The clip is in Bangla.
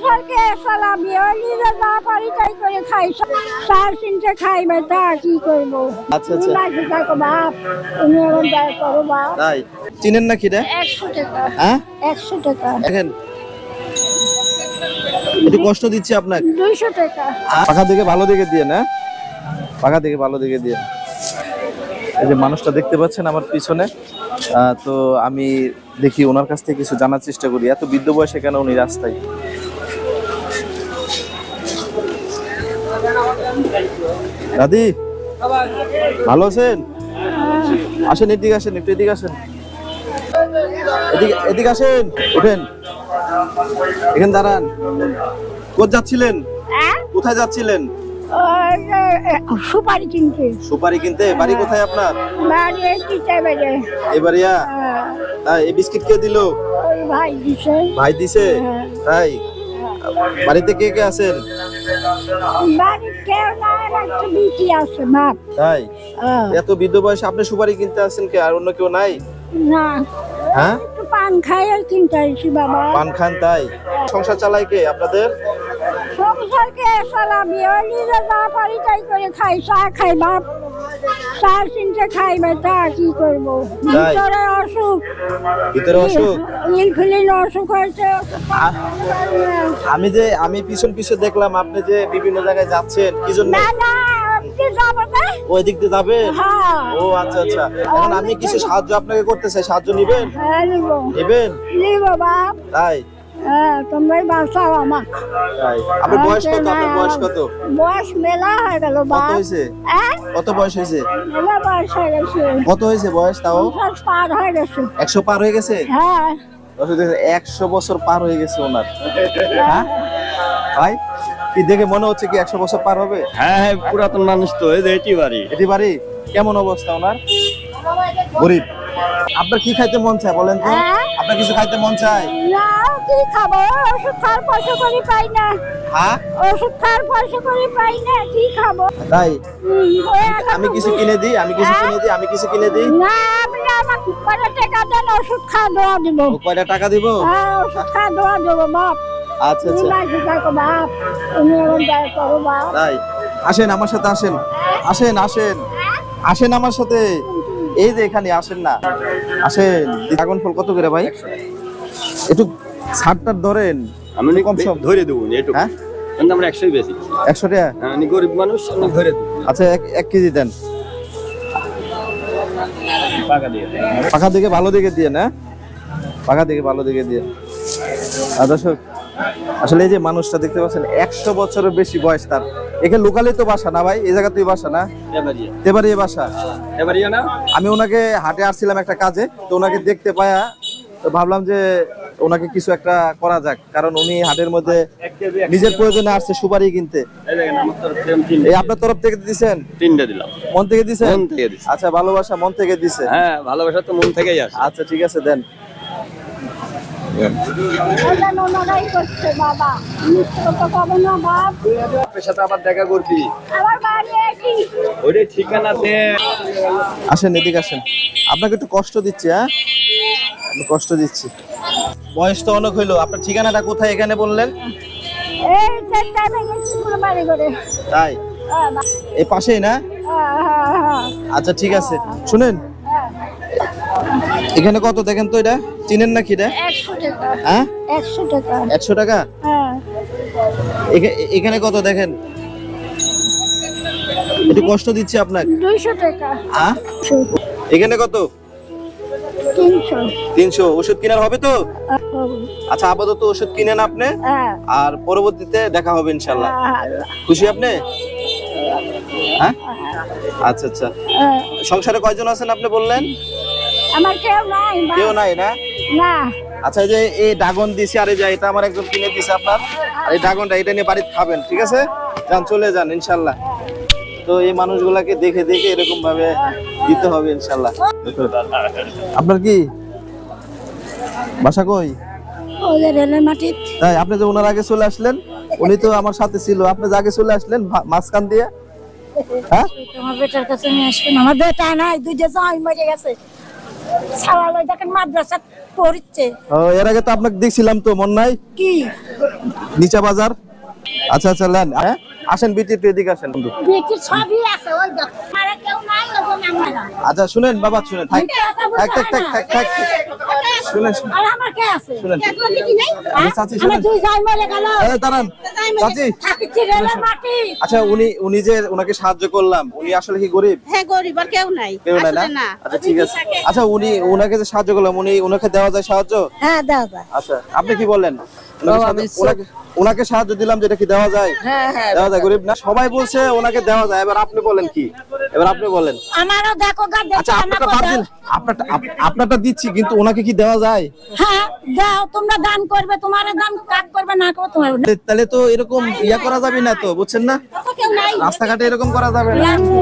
সংসারকে চালাবি, ওই নিজে যা পারি তাই করে খাই, চার চিনতে খাইবে, তা কি করবো? আচ্ছা আচ্ছা, থাকো বাপ, তুমি এখন যা করো বাপ। তাই চিনেন নাকি রে? 100 টাকা। হ্যাঁ 100 টাকা। দেখেন একটু কষ্ট দিচ্ছি আপনাকে। 200 টাকা। পাখা দেখে ভালো দেখে দিয়ে না, পাখা দেখে ভালো দেখে দিয়ে। এই যে মানুষটা দেখতে পাচ্ছেন আমার পিছনে, তো আমি দেখি ওনার কাছ থেকে কিছু জানার চেষ্টা করি। এত বৃদ্ধ বয়সে কেন উনি রাস্তায়? দাদি ভালো আছেন? আসেন এদিকে আসেন, একটু এদিকে আসেন, এদিকে আসেন, উঠেন, এখানে দাঁড়ান। কোথায় যাচ্ছিলেন? কোথায় যাচ্ছিলেন? সুপারি কিনতে। সুপারি কিনতে? বাড়ি কোথায় আপনার? বাড়ি এবারিয়া। এই বিস্কিট কে দিল? ভাই দিছে। ভাই দিছে? তাই বাড়িতে কে কে আছেন? তাই এত বৃদ্ধ বয়সে আপনি সুপারি কিনতে আসেন কে? আর অন্য কেউ নাই? না। হ্যাঁ পান খাই আর কিনতে আসি বাবা। পান খান? তাই সংসার চালায় কে আপনাদের? সংসারকে চালাবি, ওই নিজে যা পারি তাই করে খাই, চা খাই বাপ, চার চিনতে খাইবে, তা কি করবো? ভিতরে অসুখ, ভিতরে অসুখ, ইনফ্লুয়েঞ্জা অসুখ হয়েছে। আমি পিছন দেখলাম আপনি যে বিভিন্ন জায়গায় যাচ্ছেন, কি জন্য? না না, ওই দিক দিয়ে যাবেন? হ্যাঁ। ও আচ্ছা আচ্ছা, এখন আমি কিছু সাহায্য আপনাকে করতে চাই, সাহায্য নিবেন? হ্যাঁ নিব। নিবেন? নিব বাপ। তাই তোমরাই বাঁচাও আমাকে। তাই আপনার বয়স কত? আপনার বয়স কত? বয়স মেলা হয়ে গেল কত বাপ। হয়েছে? কত বয়স হয়েছে? মেলা বয়স হয়ে গেছে। কত হয়েছে বয়স? তাও 50 পার হয়ে গেছে। 100 পার হয়ে গেছে? হ্যাঁ 100 বছর পার হয়ে গেছে ওনার। হ্যাঁ ভাই, কি দেখে মনে হচ্ছে কি 100 বছর পার হবে? হ্যাঁ হ্যাঁ, পুরাতন মানুষ তো। এটি বাড়ি। এটি বাড়ি। কেমন অবস্থা ওনার? গরিব। আপনার কি খাইতে মন চায় বলেন তো? আপনার কিছু খাইতে মন চায়? না, কি খাবো? ওষুধ খাওয়ার পয়সা করি পাই না। হ্যাঁ ওষুধ খাওয়ার পয়সা করি পাই না, কি খাবো? তাই আমি কিছু কিনে দিই, আমি কিছু কিনে দিই। না, আপনি আমাকে কয়টা টাকা দেন, ওষুধ খাওয়া দেওয়া দিব। কয়টা টাকা দিব? হ্যাঁ, ওষুধ খাওয়া দেওয়া দেবো বাপ। আচ্ছা আচ্ছা, বাপ, তুমি এখন যাই করো বাপ। তাই আসেন আমার সাথে, আসেন আসেন আসেন আসেন আমার সাথে। এই যে এখানে আসেন না, আসেন। ড্রাগন ফল কত করে ভাই? একটু ছাড়টার ধরেন, আমি কম সম ধরে দেবো একটু। হ্যাঁ আমরা 100 বেশি। 100 টাকা? হ্যাঁ, আমি গরিব মানুষ, আমি ধরে দেবো। আচ্ছা 1 কেজি দেন। টাকা দিয়ে পাখা দেখে ভালো দেখে দিয়ে না, পাখা দেখে ভালো দেখে দিয়ে। দর্শক আসলে এই যে মানুষটা দেখতে পাচ্ছেন 100 বছরের বেশি বয়স তার। এখানে লোকালেই তো বাসা না ভাই? এই জায়গাতেই বাসা না? তেবাড়িয়া বাসা। এবারিয়া না? আমি ওনাকে হাটে আসছিলাম একটা কাজে, তো ওনাকে দেখতে পায়া তো ভাবলাম যে ওনাকে কিছু একটা করা যাক, কারণ উনি হাটের মধ্যে নিজের প্রয়োজনে আসছে সুপারি কিনতে। এই আপনার তরফ থেকে দিয়েছেন? 3টা দিলাম। মন থেকে দিয়েছেন? মন থেকে দিছি। আচ্ছা, ভালোবাসা মন থেকে দিছে। হ্যাঁ, ভালোবাসা তো মন থেকেই আসে। আচ্ছা ঠিক আছে, দেন। ওনারাই করছে বাবা, তো পাবো না বাপ। আপনার সাথে আবার দেখা করবি। আমার বাড়ি একই। ওইটাই ঠিকানা দে। আসেন এদিকে আসেন, আপনাকে একটু কষ্ট দিচ্ছি। হ্যাঁ কষ্ট দিচ্ছি, বয়স তো অনেক হইলো। আপনার ঠিকানাটা কোথায় এখানে বললেন? এই চেষ্টা ভেঙেছি পুরো বাড়ি করে। তাই এই পাশেই না? আচ্ছা ঠিক আছে, শুনেন এখানে কত দেখেন তো, এটা চিনেন নাকি? এটা 100 টাকা। হ্যাঁ 100 টাকা। 100 টাকা? হ্যাঁ এখানে কত দেখেন, একটু কষ্ট দিচ্ছি আপনাকে। 200 টাকা। হ্যাঁ এখানে কত? 300। 300। ওষুধ কেনার হবে তো? আচ্ছা আপাতত ওষুধ কিনেন আপনি, আর পরবর্তীতে দেখা হবে ইনশাল্লাহ। খুশি আপনি? হ্যাঁ আচ্ছা আচ্ছা। সংসারে কয়জন আছেন আপনি বললেন? আমার কেউ নাই। কেউ নাই না? না। আচ্ছা, এই যে এই ড্রাগন দিছি, আর এই যে এটা আমার একজন কিনে দিছে আপনার, আর এই ড্রাগনটা এটা নিয়ে বাড়িতে খাবেন, ঠিক আছে? যান, চলে যান ইনশাল্লাহ। তো এই মানুষগুলাকে দেখে দেখে এরকম ভাবে দিতে হবে ইনশাল্লাহ। আপনার কি বাসা কই? তাই আপনি যে ওনার আগে চলে আসলেন, উনি তো আমার সাথে ছিল, আপনি যে আগে চলে আসলেন মাঝখান দিয়ে। হ্যাঁ আমার বেটার কাছে নিয়ে আসবেন। আমার বেটা নাই, দুইটা জামাই মরে গেছে। সালালই দেখেন মাদ্রাসা পড়ছে। এর আগে তো আপনাকে দেখছিলাম, তো মন নাই? কি নিচা বাজার। আচ্ছা আচ্ছা নেন, হ্যাঁ আসেন বিটি একটু এদিকে আসেন বন্ধু। বেটি সবই আছে ওই দেখ মারা কেউ নাই ওজন আমরা আচ্ছা শুনেন বাবা, শুনেন থাক থাক থাক থাক থাক থাক শুনেন আর আমার কে আছে শুনেন। বেটি নাই আমি চাচি আমরা শুনেন, দুই যাই মরে গেল এই দাঁড়ান চাচি। থাকিছি রেলের মাটি আচ্ছা উনি যে ওনাকে সাহায্য করলাম, উনি আসলে কি গরিব? হ্যাঁ গরিব আর কেউ নাই কেউ নাই আসলে না? না। আচ্ছা ঠিক আছে। আচ্ছা ওনাকে যে সাহায্য করলাম, ওনাকে দেওয়া যায় সাহায্য? হ্যাঁ দাও দাও আচ্ছা আপনি কি বললেন? ওনাকে সাহায্য দিলাম, যেটা কি দেওয়া যায়? দেওয়া যায়, গরিব না সবাই বলছে ওনাকে দেওয়া যায়। এবার আপনি বলেন কি? এবার আপনি বলেন। আমারও দেখো গা আচ্ছা দেখো আপনারটা বাদ দিন, আপনারটা দিচ্ছি, কিন্তু ওনাকে কি দেওয়া যায়? হ্যাঁ দাও তোমরা দান করবে, তোমার দান কাজ করবে না করবে তোমার তাহলে তো এরকম ইয়া করা যাবে না তো, বুঝছেন না? কেউ নাই রাস্তাঘাটে এরকম করা যাবে না। লাগবে